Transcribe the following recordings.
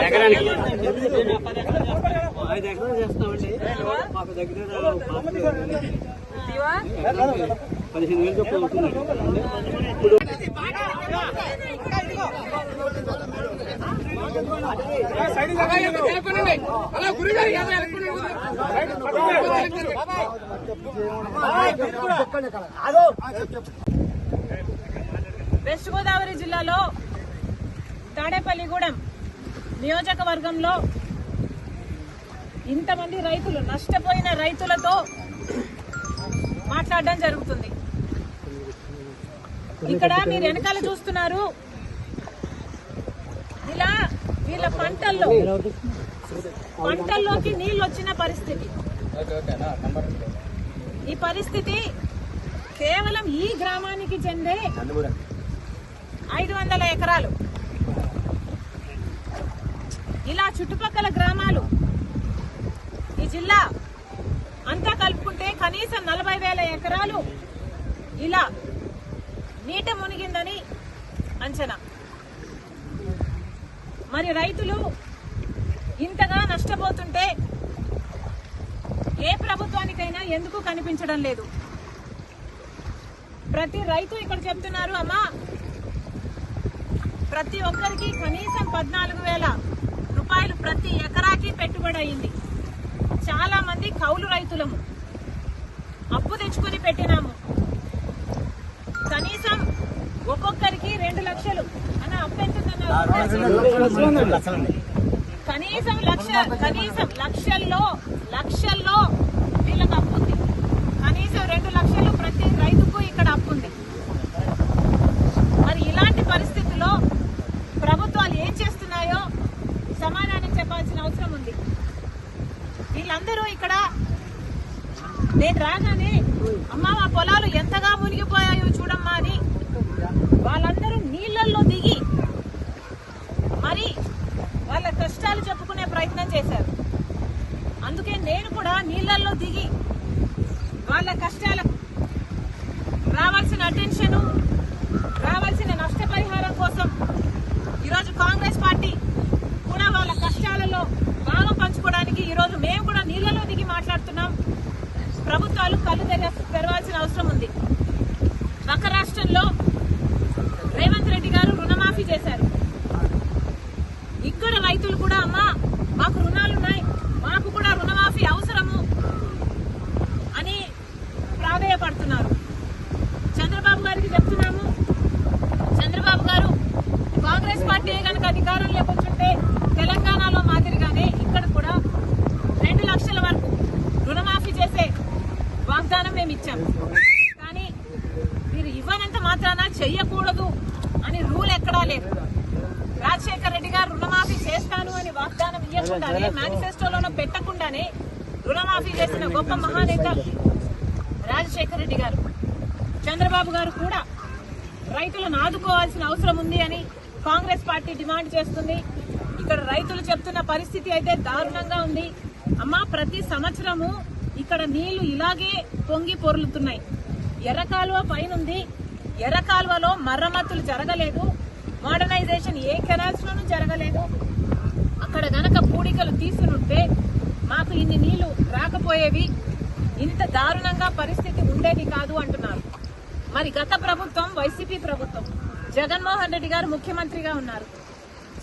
ఎకరానికి 5 ఎకరాలు చేస్తామండి. మాకు దగ్గర 15,000 చొప్పున అవుతుంది. ఇప్పుడు వెస్ట్ గోదావరి జిల్లాలో తాడేపల్లిగూడెం నియోజకవర్గంలో ఇంతమంది రైతులు, నష్టపోయిన రైతులతో మాట్లాడడం జరుగుతుంది. ఇక్కడ మీరు వెనకాల చూస్తున్నారు, ఇలా వీళ్ళ పంటల్లోకి నీళ్లు వచ్చిన పరిస్థితి. ఈ పరిస్థితి కేవలం ఈ గ్రామానికి చెందే 500 ఎకరాలు. ఇలా చుట్టుపక్కల గ్రామాలు, ఈ జిల్లా అంతా కలుపుకుంటే కనీసం 40,000 ఎకరాలు ఇలా నీట మునిగిందని అంచనా. మరి రైతులు ఇంతగా నష్టపోతుంటే ఏ ప్రభుత్వానికైనా ఎందుకు కనిపించడం లేదు? ప్రతి రైతు ఇక్కడ చెప్తున్నారు, అమ్మా ప్రతి ఒక్కరికి కనీసం 14,000 రూపాయలు ప్రతి ఎకరాకి పెట్టుబడి అయింది. చాలా మంది కౌలు రైతులము, అప్పు తెచ్చుకుని పెట్టినాము. కనీసం ఒక్కొక్కరికి 2 లక్షలు అన్న అప్పు ఎంతుందన్నారు? కనీసం లక్షల్లో వీళ్ళకి అప్పు ఉంది. కనీసం 2 లక్షలు ప్రతి రైతుకు ఇక్కడ అప్పు ఉంది. మరి ఇలాంటి పరిస్థితుల్లో ప్రభుత్వాలు ఏం చేస్తున్నాయో సమాధానం చెప్పాల్సిన అవసరం ఉంది. వీళ్ళందరూ ఇక్కడ నేను రాగానే అమ్మా మా పొలాలు ఎంతగా మునిగిపోయాయో చూడమ్మా అని వాళ్ళందరూ నీళ్లలో దిగి మరి వాళ్ళ కష్టాలు చెప్పుకునే ప్రయత్నం చేశారు. అందుకే నేను కూడా నీళ్లలో దిగి వాళ్ళ కష్టాలకు రావాల్సిన అటెన్షన్, రావాల్సిన నష్టపరిహారం కోసం ఈరోజు కాంగ్రెస్ పార్టీ కూడా వాళ్ళ కష్టాలలో భాగం పంచుకోవడానికి ఈరోజు మేము కూడా నీళ్లలో దిగి మాట్లాడుతున్నాం. ప్రభుత్వాలు కళ్ళు తెరవాల్సిన అవసరం ఉంది. పక్క రాష్ట్రంలో రేవంత్ రెడ్డి గారు రుణమాఫీ చేశారు. ఇక్కడ రైతులు కూడా అమ్మా మాకు రుణాలున్నాయి, మాకు కూడా రుణమాఫీ అవసరము అని ప్రాధేయపడుతున్నారు. చంద్రబాబు గారికి చెప్తున్నాము, చంద్రబాబు గారు కాంగ్రెస్ పార్టీ కనుక అధికారంలోకి వచ్చుంటే తెలంగాణలో మాదిరిగానే ఇక్కడ కూడా 2 లక్షల వరకు రుణమాఫీ చేసే వాగ్దానం మేము ఇచ్చాం. కానీ మీరు ఇవ్వనంత మాత్రాన చెయ్యకూడదు అని రూల్ ఎక్కడా లేదు. రాజశేఖర రెడ్డి గారు రుణమాఫీ చేస్తాను అని వాగ్దానం ఇవ్వకుండానే, మేనిఫెస్టోలోనూ పెట్టకుండానే రుణమాఫీ చేసిన గొప్ప మహానేత రాజశేఖర రెడ్డి గారు. చంద్రబాబు గారు కూడా రైతులను ఆదుకోవాల్సిన అవసరం ఉంది అని కాంగ్రెస్ పార్టీ డిమాండ్ చేస్తుంది. ఇక్కడ రైతులు చెప్తున్న పరిస్థితి అయితే దారుణంగా ఉంది. అమ్మా ప్రతి సంవత్సరము ఇక్కడ నీళ్లు ఇలాగే పొంగి పొర్లుతున్నాయి. ఎర్రకాలువ పైనుంది, ఎర్రకాలువలో మరమ్మతులు జరగలేదు, మోడర్నైజేషన్ ఏ కెనాల్స్ లోనూ జరగలేదు. అక్కడ గనక పూడికలు తీసునుంటే మాకు ఇన్ని నీళ్లు రాకపోయేవి, ఇంత దారుణంగా పరిస్థితి ఉండేది కాదు అంటున్నారు. మరి గత ప్రభుత్వం వైసీపీ ప్రభుత్వం, జగన్మోహన్ రెడ్డి గారు ముఖ్యమంత్రిగా ఉన్నారు.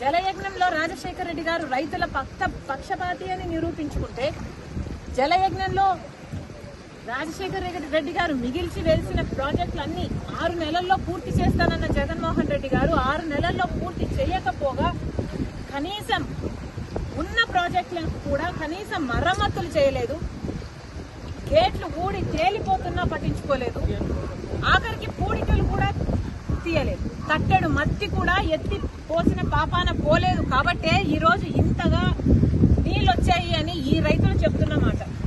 జలయజ్ఞంలో రాజశేఖర రెడ్డి గారు రైతుల పక్షపాతి అని నిరూపించుకుంటే, జలయజ్ఞంలో రాజశేఖర రెడ్డి గారు మిగిల్చి వేసిన ప్రాజెక్టులన్నీ 6 నెలల్లో పూర్తి చేస్తానన్న జగన్మోహన్ రెడ్డి గారు 6 నెలల్లో పూర్తి చేయకపోగా కనీసం ఉన్న ప్రాజెక్టులకు కూడా కనీసం మరమ్మతులు చేయలేదు. గేట్లు ఊడి తేలిపోతున్నా పట్టించుకోలేదు. ఆఖరికి పూడికలు కూడా కట్టెడు మత్తి కూడా ఎత్తి పోసిన పాపాన పోలేదు కాబట్టే ఈ రోజు ఇంతగా నీళ్ళు వచ్చాయి అని ఈ రైతులు చెప్తున్నమాట.